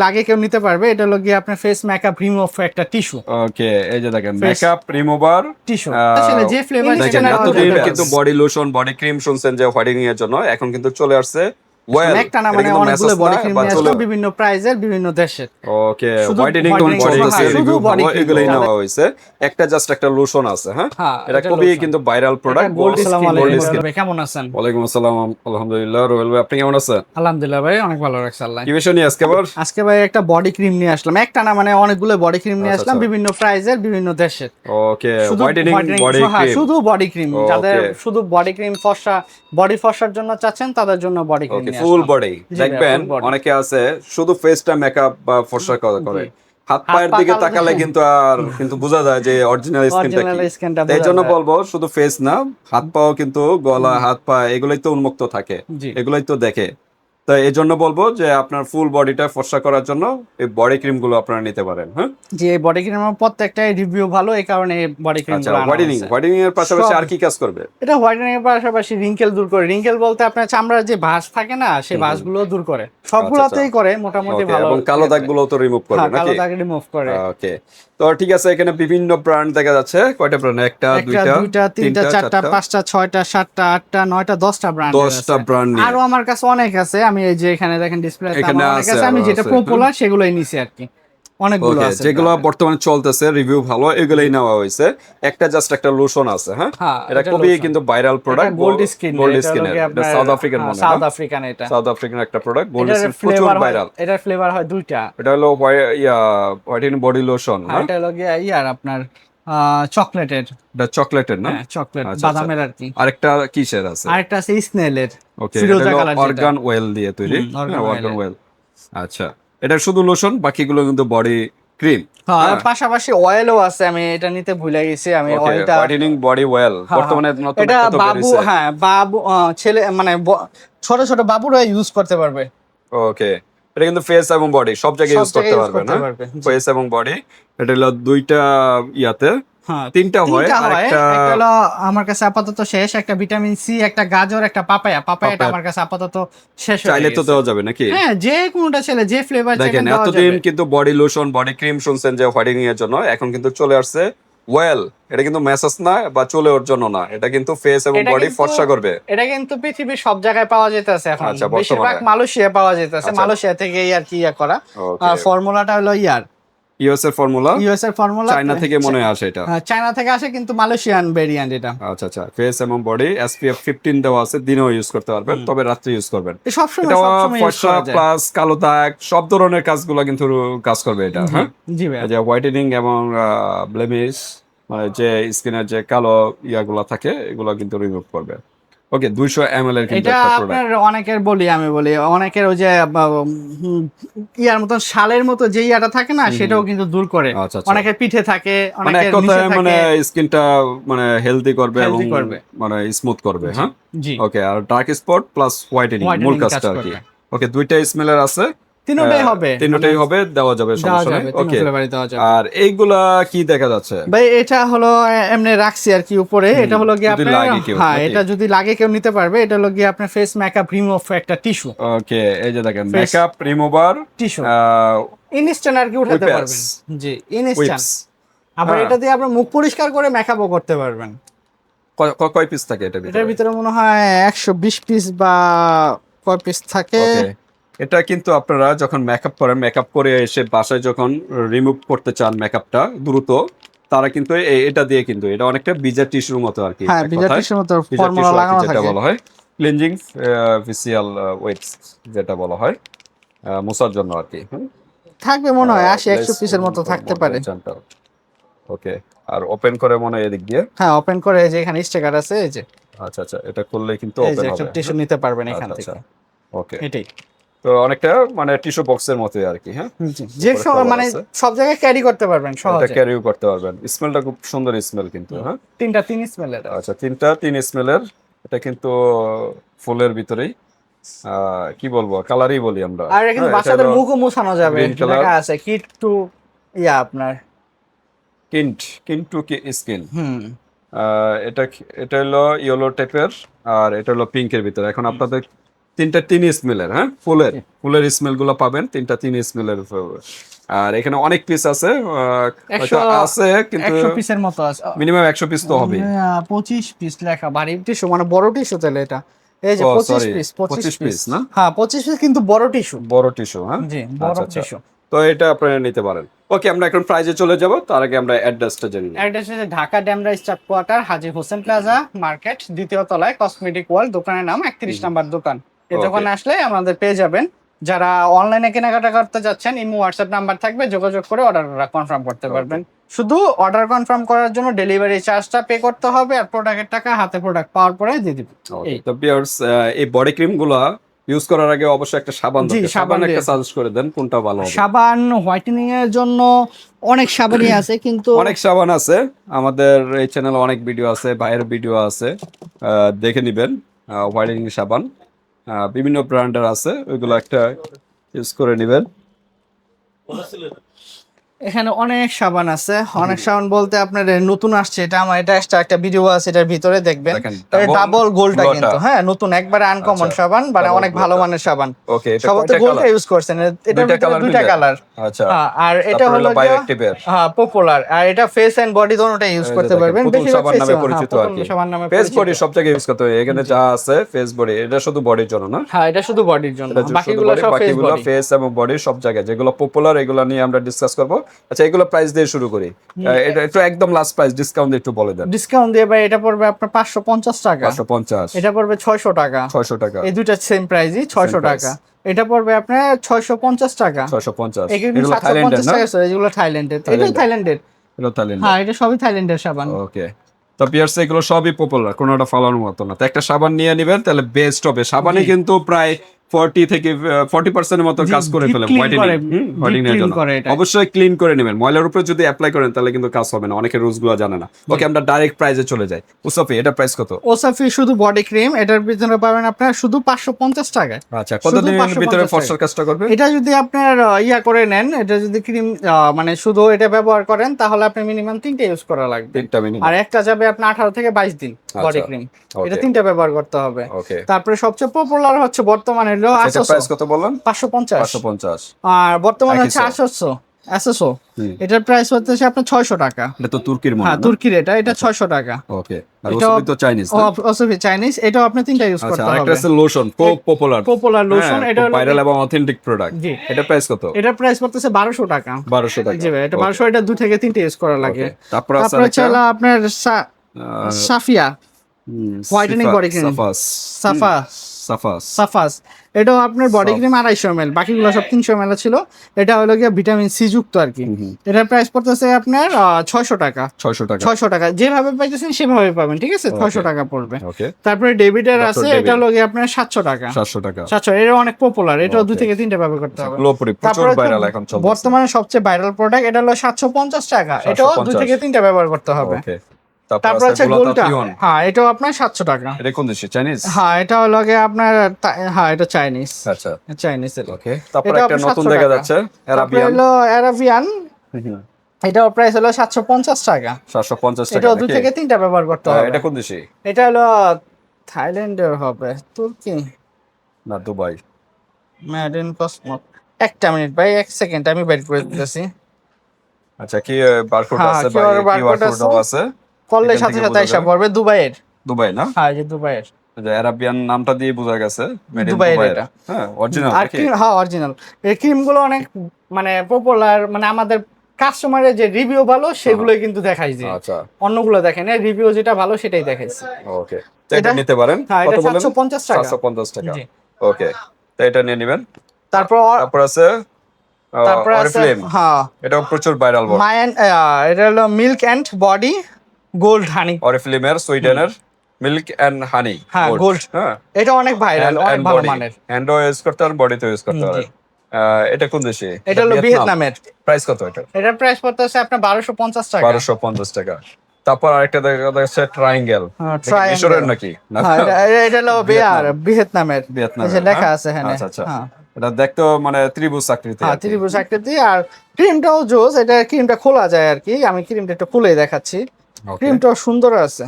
লাগে কেউ নিতে পারবে। এটা হলো গিয়ে আপনার ফেস মেকআপ রিমুভ একটা টিস্যু। ওকে, এই যে দেখেন মেকআপ রিমুভার টিস্যু আসলে যে ফ্লেভার দেখেন। এতদিন কিন্তু বডি লোশন বডি ক্রিম শুনছেন যে হোয়াইটেনিং এর জন্য, এখন কিন্তু চলে আসছে ওয়েল। একটা না মানে অনেকগুলো বডি ক্রিম নিয়ে আসলাম বিভিন্ন প্রাইজের বিভিন্ন দেশের। ওকে, হোয়াইটেনিং চলতেছে, রিভিউ ভালো, এগুলাই নেওয়া হয়েছে। একটা জাস্ট একটা লোশন আছে, হ্যাঁ এটা খুবই কিন্তু ভাইরাল প্রোডাক্ট। Gold skin. কেমন আছেন? ওয়ালাইকুম আসসালাম, আলহামদুলিল্লাহ। রোহেল ভাই আপনি কেমন আছেন? আলহামদুলিল্লাহ ভাই, অনেক ভালো রাখছে আল্লাহ। কি বিষয় নিয়ে আজকে ভাই একটা বডি ক্রিম নিয়ে আসলাম। একটা না মানে অনেকগুলো বডি ক্রিম নিয়ে আসলাম বিভিন্ন প্রাইজের বিভিন্ন দেশের। ওকে, হোয়াইটেনিং বডি ক্রিম, শুধু বডি ক্রিম। যাদের শুধু বডি ক্রিম ফর্সা বডি ফর্সার জন্য চাচ্ছেন তাদের জন্য বডি ক্রিম নিয়ে আসলাম। ফুল বডি দেখবেন। অনেকে আছে শুধু ফেসটা মেকআপ বা ফর্সা করে, হাত পায়ের দিকে তাকালে কিন্তু বোঝা যায় যে অরিজিনাল স্কিনটা কি। এই জন্য বলবো শুধু ফেস না, হাত পাও কিন্তু, গলা হাত পা এগুলাই তো উন্মুক্ত থাকে, এগুলাই তো দেখে। তো এই জন্য বলবো যে আপনার ফুল বডিটা ফর্সা করার জন্য এই বডি ক্রিম গুলো আপনারা নিতে পারেন। হ্যাঁ, যে এই বডি ক্রিমের প্রত্যেকটাই রিভিউ ভালো, এই কারণে বডি ক্রিম গুলো হোয়াইটেনিং এর পাশাপাশি আর কি কাজ করবে? এটা হোয়াইটেনিং এর পাশাপাশি রিঙ্কেল দূর করে। রিঙ্কেল বলতে আপনার চামড়ার যে ভাঁজ থাকে না, সেই ভাঁজগুলো দূর করে। সবগুলোতেই করে মোটামুটি ভালো। এবং কালো দাগগুলো তো রিমুভ করে নাকি? কালো দাগ রিমুভ করে। ওকে, তো ঠিক আছে। এখানে বিভিন্ন ব্র্যান্ড দেখা যাচ্ছে। কয়টা ব্র্যান্ড? একটা দুইটা তিনটা চারটা পাঁচটা ছয়টা সাতটা আটটা নয়টা 10টা ব্র্যান্ড। 10টা ব্র্যান্ড। আরো আমার কাছে অনেক আছে। আমি এই যে এখানে দেখেন ডিসপ্লেতে আমার অনেক আছে। আমি যেটা পপুলার সেগুলোই নিছি আর কি। অনেকগুলো আছে যেগুলো বর্তমানে চলতেছে, রিভিউ ভালো, এগুলাই নেওয়া হয়েছে। একটা জাস্ট একটা লোশন আছে, হ্যাঁ এটা খুবই কিন্তু ভাইরাল প্রোডাক্ট। গোল্ড স্কিন এটা সাউথ আফ্রিকান মনে হয়। সাউথ আফ্রিকান একটা প্রোডাক্ট, গোল্ড স্কিন, প্রচুর ভাইরাল। এটার ফ্লেভার হয় দুইটা। এটা হলো হোয়াইটেনিং বডি লোশন, হ্যাঁ এটা হলো ইয়ার আপনার চকলেটের। এটা চকলেটের না? চকলেট বাদামের আর কি। আরেকটা কিসের আছে? আরেকটা আছে স্নেলের। ওকে, এটা অর্গান ওয়েল দিয়ে তৈরি। Organ well. আচ্ছা, এটা শুধু লোশন, বাকিগুলো কিন্তু বডি ক্রিম। হ্যাঁ, পাশাপাশি অয়েলও আছে। আমি এটা নিতে ভুলে গেছি। আমি অয়েলটা হোয়াইটেনিং বডি অয়েল বর্তমানে নতুন এটা বাবু, হ্যাঁ বাবু ছেলে মানে ছোট ছোট বাবুরা ইউজ করতে পারবে। ওকে, এটা কিন্তু ফেস এবং বডি সব জায়গায় ইউজ করতে পারবে না? ফেস এবং বডি। এটা হলো দুইটা ইয়াতে, তিনটা হয়। একটা হলো আমার কাছে আপাতত শেষ। একটা ভিটামিন সি, একটা গাজর, একটা পাপায়াটা আমার কাছে আপাতত শেষ। চাইলে তো দেওয়া যাবে নাকি? হ্যাঁ, যে কোনটা ছেলে যে ফ্লেভার চাইলে দেখেন। এতদিন কিন্তু বডি লোশন বডি ক্রিম শুনছেন যে হোয়াইটেনিং এর জন্য, এখন কিন্তু চলে আসছে ওয়েল। এটা কিন্তু ম্যাসাজ না বা চুলে ওর জন্য না, এটা কিন্তু ফেস এবং বডি ফর্সা করবে। এটা কিন্তু পৃথিবীর সব জায়গায় পাওয়া যেতেছে এখন। বেশিরভাগ মালয়েশিয়া পাওয়া যেতেছে। মালয়েশিয়া থেকে আর কি করা। ফর্মুলাটা হলো ইউএস এর ফর্মুলা। চায়না থেকে মনে হয় আসে এটা। চায়না থেকে আসে কিন্তু মালয়েশিয়ান ভেরিয়েন্ট এটা। আচ্ছা, ফেস এবং বডি SPF 15 দেওয়া আছে। দিনেও ইউজ করতে পারবেন, তবে রাত্রে ইউজ করবেন। সবসময় ফর্সা প্লাস কালো দাগ সব ধরনের কাজগুলো কিন্তু কাজ করবে এটা। হ্যাঁ জি ভাই। যে হোয়াইটেনিং এবং ব্লেমিশ, মানে যে স্কিনের যে কালো ইয়াগুলো থাকে, এগুলো কিন্তু রিমুভ করবে। ওকে, 200 ml এর কিন্তু একটা প্রোডাক্ট। আপনার অনেকের আমি বলি অনেকের ওই যে ইয়ার মতো শালের মতো যে ইয়াটা থাকে না, সেটাও কিন্তু দূর করে। অনেকের পিঠে থাকে, অনেকের নিচে থাকে। মানে স্কিনটা মানে হেলদি করবে এবং মানে স্মুথ করবে। হ্যাঁ ওকে, আর ডার্ক স্পট প্লাস হোয়াইটেনিং মূল কাজটা আর কি। ওকে, দুইটা স্মেলার আছে। তিনটাই হবে, দেওয়া যাবে, সমস্যা নেই। ওকে, আর এইগুলা কি দেখা যাচ্ছে ভাই? এটা হলো এমনি রাখছি আর কি উপরে। এটা হলো কি আপনার, হ্যাঁ এটা যদি লাগে কেউ নিতে পারবে। এটা হলো কি আপনার ফেস মেকআপ রিমুভ একটা টিস্যু। ওকে, এই যে দেখেন মেকআপ রিমুভার টিস্যু, ইনস্ট্যান্ট আর কি উঠাতে পারবেন। জি, ইনস্ট্যান্ট। আবার এটা দিয়ে আপনি মুখ পরিষ্কার করে মেকআপও করতে পারবেন। কয় পিস থাকে এটার ভিতরে? মনে হয় 120 পিস বা কয় পিস থাকে। এটা কিন্তু আপনারা যখন মেকআপ করেন, মেকআপ করে এসে বাসায় যখন রিমুভ করতে চান মেকআপটা দ্রুত, তারা কিন্তু এটা দিয়ে কিন্তু এটা অনেকটা বিজার টিস্যুর মতো আর কি। হ্যাঁ, বিজার টিস্যুর মতো ফর্মুলা লাগানো থাকে, যেটা বলা হয় ক্লিনজিং ফেসিয়াল ওয়েটস, যেটা বলা হয় মোছার জন্য আর কি। থাকবে মনে হয় 80-100 পিসের মতো থাকতে পারে। ওকে, আর ওপেন করে মনে হয় এদিক দিয়ে। হ্যাঁ, ওপেন করে যে এখানে স্টিকার আছে এই যে। আচ্ছা, এটা খুললে কিন্তু ওপেন হবে। একটা টিস্যু নিতে পারবেন এখান থেকে। ওকে, এটাই তো অনেকটা মানে টিস্যু বক্সের মতোই আর কি। হ্যাঁ, যে মানে সব জায়গায় ক্যারি করতে পারবেন, সহজে এটা ক্যারিও করতে পারবেন। স্মেলটা খুব সুন্দর স্মেল কিন্তু। হ্যাঁ, তিন স্মেলের। আচ্ছা, তিন স্মেলের। এটা কিন্তু ফুলের ভিতরেই কি বলবো, কালারই বলি আমরা। আর কিন্তু বাচ্চাদের মুখও মোছানো যাবে। লেখা আছে কিড টু আপনার কিন্ট টু স্কিন। এটা হলো ইয়েলো টাইপের, আর এটা হলো পিঙ্কের ভিতরে। এখন আপনাদের তিনটা 3 স্মেলের, হ্যাঁ, ফুলের স্মেল গুলো পাবেন, তিনটা 3 স্মেলের। আর এখানে অনেক পিস আছে, আছে কিন্তু 100 পিসের মতো আছে, মিনিমাম 100 পিস তো হবে। 25 পিস লেখা, ভারী টিস্যু মানে বড় টিস্যু তাহলে এটা। এই যে 25 পিস না, হ্যাঁ 25 পিস কিন্তু বড় টিস্যু, হ্যাঁ, জি বড় আচ্ছা, টিস্যু। তো এটা আপনারা নিতে পারেন। ওকে, আমরা এখন প্রাইজে চলে যাব, তার আগে আমরা অ্যাড্রেসটা জেনে নিই। অ্যাড্রেস হচ্ছে ঢাকা ডেমরা স্টাফ কোয়ার্টার, হাজী হোসেন প্লাজা মার্কেট, দ্বিতীয় তলায়, কসমেটিক ওয়ার্ল্ড, দোকানের নাম 31 নাম্বার দোকান। এই দোকানে আসলে আমাদের পেয়ে যাবেন। যারা অনলাইনে কেনাকাটা করতে যাচ্ছেন, ইমো হোয়াটসঅ্যাপ নাম্বার থাকবে, যোগাযোগ করে অর্ডার কনফার্ম করতে পারবেন। শুধু অর্ডার কনফার্ম করার জন্য ডেলিভারি চার্জটা পে করতে হবে, আর প্রোডাক্টের টাকা হাতে প্রোডাক্ট পাওয়ার পরে দিয়ে দিবেন। তো ভিউয়ার্স, এই বডি ক্রিম গুলা ইউজ করার আগে অবশ্যই একটা সাবান দরকার। সাবান একটা সাজেস্ট করে দেন, কোনটা ভালো হবে? সাবান হোয়াইটেনিং এর জন্য অনেক সাবানই আছে, কিন্তু অনেক সাবান আছে, আমাদের এই চ্যানেলে অনেক ভিডিও আছে, ভাইয়ের ভিডিও আছে, দেখে নিবেন। হোয়াইটেনিং সাবান বিভিন্ন ব্র্যান্ডের আছে, ওইগুলো একটা ইউজ করে নিবেন। এখানে অনেক সাবান আছে, অনেক সাবান বলতে আপনার নতুন আসছে, এটা আমার এটা একটা ভিডিও আছে, এটার ভিতরে দেখবেন ডাবল গোল্ডটা, কিন্তু হ্যাঁ নতুন একবারে আনকমন সাবান, মানে অনেক ভালো মানের সাবান। ওকে, এটা সবতে গোল্ডটা ইউজ করছেন, এটা দুইটা কালার। আচ্ছা, আর এটা হলো হ্যাঁ পপুলার, আর এটা ফেস এন্ড বডি দোনোটা ইউজ করতে পারবেন। বেশি সাবান নামে পরিচিত আর কি, সাবান নামে ফেস বডি সব জায়গায় ইউজ করতে হয়। এখানে যা আছে ফেস বডি, এটা শুধু বডির জন্য না? হ্যাঁ এটা শুধু বডির জন্য, বাকিগুলো সব ফেস এবং বডি সব জায়গায় যেগুলো পপুলার, এগুলো নিয়ে আমরা ডিসকাস করব। আচ্ছা, এগুলো প্রাইস দিয়ে শুরু করি। এটা একটু একদম লাস্ট প্রাইস ডিসকাউন্ট একটু বলে দেন। ডিসকাউন্ট দিয়ে ভাই এটা পড়বে আপনার 550 টাকা। 550। এটা পড়বে 600 টাকা। 600 টাকা, এই দুইটা সেম প্রাইসই 600 টাকা। এটা পড়বে আপনার 650 টাকা। 650। এগুলো থাইল্যান্ডের না? এগুলো থাইল্যান্ডের। এটা থাইল্যান্ডের। এটা থাইল্যান্ড। হ্যাঁ এটা সবই থাইল্যান্ডের সাবান। ওকে, তো পিয়ার্স এগুলো সবই পপুলার, কোনোটা ফালানোর মতো না। তো একটা সাবান নিয়ে নেবেন, তাহলে বেস্ট হবে। সাবানে কিন্তু প্রায় 40 থেকে 40% এর মতো কাজ করে ফেলে হোয়াইটেনিং এর জন্য। অবশ্যই ক্লিন করে নেবেন, ময়লার উপরে যদি অ্যাপ্লাই করেন তাহলে কিন্তু কাজ হবে না, অনেকের রুলস গুলো জানে না। ওকে, আমরা ডাইরেক্ট প্রাইসে চলে যাই। ওসাফি, এটা প্রাইস কত? ওসাফি শুধু বডি ক্রিম, এটার ভিতরে পাবেন আপনার শুধু 550 টাকায়। আচ্ছা, কতদিনের ভিতরে ফর্সার কাজটা করবে? এটা যদি আপনার ইয়া করে নেন, এটা যদি ক্রিম মানে শুধু এটা ব্যবহার করেন, তাহলে আপনি মিনিমাম 3টা ইউজ করা লাগবে। 3টা মিনিমাম, আর একটা যাবে আপনার 18 থেকে 22 দিন বডি ক্রিম। এটা 3টা ব্যবহার করতে হবে। তারপরে সবচেয়ে পপুলার হচ্ছে বর্তমানে হলো প্রাইস কত বললেন? 550। আর বর্তমানে হচ্ছে 800 এসএসও, এটার প্রাইস হচ্ছে আপনার 600 টাকা। এটা তো তুর্কির মনে, হ্যাঁ তুর্কির, এটা 600 টাকা। ওকে, আর ওসবই তো চাইনিজ না? ওসবই চাইনিজ, এটাও আপনি 3টা ইউজ করতে হবে। আচ্ছা, একটা আছে লোশন, পপুলার লোশন, এটা ভাইরাল এবং অথেন্টিক প্রোডাক্ট। এটা প্রাইস কত? এটা প্রাইস পড়তেছে 1200 টাকা। 1200 টাকা, জি ভাই, এটা 1200, এটা 2 থেকে 3টা ইউজ করা লাগে। তারপর আছে আপনার Safia whitening body cream, Safa's, এটাও আপনার বডি ক্রিম 250 ml, বাকিগুলো সব 300 ml ছিল। এটা হলো গিয়ে ভিটামিন সি যুক্ত আর কি। এটার প্রাইস পড়তেছে আপনার 600 টাকা। 600 টাকা, যেভাবে পাইতেছেন সেভাবে পাবেন, ঠিক আছে? 600 টাকা পড়বে। তারপরে ডেভিডের আছে, এটা হলো গিয়ে আপনার 700 টাকা। 700, এটা অনেক পপুলার, এটাও 2 থেকে 3টা ব্যবহার করতে হবে। তারপরে ভাইরাল এখন চলছে, বর্তমানে সবচেয়ে ভাইরাল প্রোডাক্ট, এটা হলো 750 টাকা, এটাও 2 থেকে 3টা ব্যবহার করতে হবে। তারপর আছে গোলটা, হ্যাঁ এটাও আপনার 700 টাকা। এটা কোন দেশে? চাইনিজ? হ্যাঁ এটা হলো আপনার, হ্যাঁ এটা চাইনিজ। আচ্ছা, চাইনিজ। ওকে, তারপর একটা নতুন দেখা যাচ্ছে অ্যারাবিয়ান, এটাও প্রাইস হলো 750 টাকা। 750 টাকা, এটাও 2 থেকে 3টা ব্যবহার করতে হবে। এটা কোন দেশে? এটা হলো থাইল্যান্ডের হবে, তুর্কি না দুবাই। Made in Cosmos. একটা মিনিট ভাই, 1 সেকেন্ড, আমি বের করে দিতেছি। আচ্ছা, কি বারকোড আছে ভাই? কিউআর কোড আছে, করলে সাথে সাথে আইসা পড়বে। দুবাই না? হ্যাঁ যে দুবাইয়ের, যে আরাবিয়ান নামটা দিয়ে বোঝা গেছে মেড ইন দুবাই। দুবাই। হ্যাঁ অরিজিনাল আর কি, হ্যাঁ অরিজিনাল। এই ক্রিমগুলো অনেক মানে পপুলার, মানে আমাদের কাস্টমারের যে রিভিউ ভালো সেগুলোই কিন্তু দেখাই যে। আচ্ছা, অন্যগুলো দেখেন না, রিভিউ যেটা ভালো সেটাই দেখাইছে। ওকে, তো এটা নিতে পারেন। কত বলেন? 750 টাকা। 750 টাকা, ওকে, তো এটা নিয়ে নেবেন। তারপর আছে অরিফ্লেম, হ্যাঁ এটাও প্রচুর ভাইরাল বড়। এটা হলো মিল্ক এন্ড বডি গোল্ড হানি, অরিফ্লেমের সুইডেনের মিল্ক এন্ড হানি গোল্ড। হ্যাঁ এটা অনেক ভাইরাল, অনেক ভালো মানের। হ্যান্ডও ইউজ করতে আর বডিতে ইউজ করতে পারেন। এটা কোন দেশে? এটা হলো ভিয়েতনামের। প্রাইস কত এটা? এটার প্রাইস পড়তেছে আপনার 1250 টাকা। 1250 টাকা। তারপর আরেকটা দেখা যাচ্ছে ট্রায়াঙ্গেল, মিশরের নাকি? না, এটা হলো ভিয়েতনামের, এই লেখা আছে এখানে। আচ্ছা, এটা দেখতে মানে ত্রিভুজ আকৃতি। হ্যাঁ ত্রিভুজ আকৃতি। আর ক্রিমটাও জোস, এটা ক্রিমটা খোলা যায় আর কি, আমি ক্রিমটা একটু খুলে দেখাচ্ছি। ক্রিমটাও সুন্দর আছে,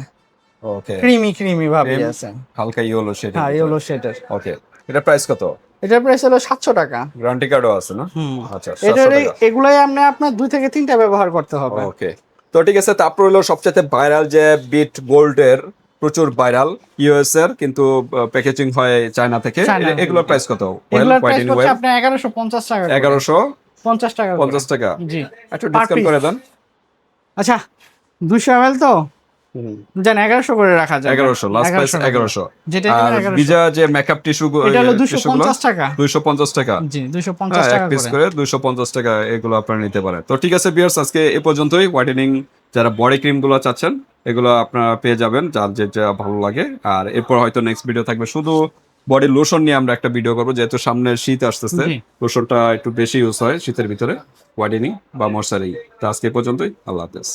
ওকে, ক্রিমি ভাবে আছে, হালকা ইয়েলো শেড। হ্যাঁ ইয়েলো শেডের। ওকে, এটা প্রাইস কত? এটার প্রাইস হলো 700 টাকা। গ্যারান্টি কার্ডও আছে না? আচ্ছা, 700 এটার টাকা। এগুলাই আপনার 2 থেকে 3টা ব্যবহার করতে হবে। ওকে, তো ঠিক আছে। তারপর হলো সবচেয়ে ভাইরাল যে বিট গোল্ডের, প্রচুর ভাইরাল, ইউএস এর, কিন্তু প্যাকেজিং হয় চায়না থেকে। এগুলোর প্রাইস কত? এগুলোর প্রাইস হচ্ছে আপনার 1150 টাকা। 1150 টাকা। 50 টাকা। জি, একটু ডিসকাউন্ট করে দেন। আচ্ছা 200 ml তো জান 1100 করে রাখা যায়। 1100 লাস্ট প্রাইস 1100। যেটা আর 1100 ভিজা যে মেকআপ টিস্যু এটা হলো 250 টাকা। 250 টাকা। জি 250 টাকা এক পিস করে 250 টাকা, এগুলো আপনারা নিতে পারেন। তো ঠিক আছে ভিউয়ার্স, আজকে এ পর্যন্তই। হোয়াইটেনিং যারা বডি ক্রিম গুলো চাচ্ছেন এগুলো আপনারা পেয়ে যাবেন, যার যেটা ভালো লাগে। আর এরপর হয়তো নেক্সট ভিডিও থাকবে শুধু বডি লোশন নিয়ে, আমরা একটা ভিডিও করবো, যেহেতু সামনে শীত আসতেছে। জি। লোশনটা একটু বেশি ইউজ হয় শীতের ভিতরে, হোয়াইটেনিং বা ময়শ্চারিং। তো আজকে এ পর্যন্তই, আল্লাহ হাফেজ।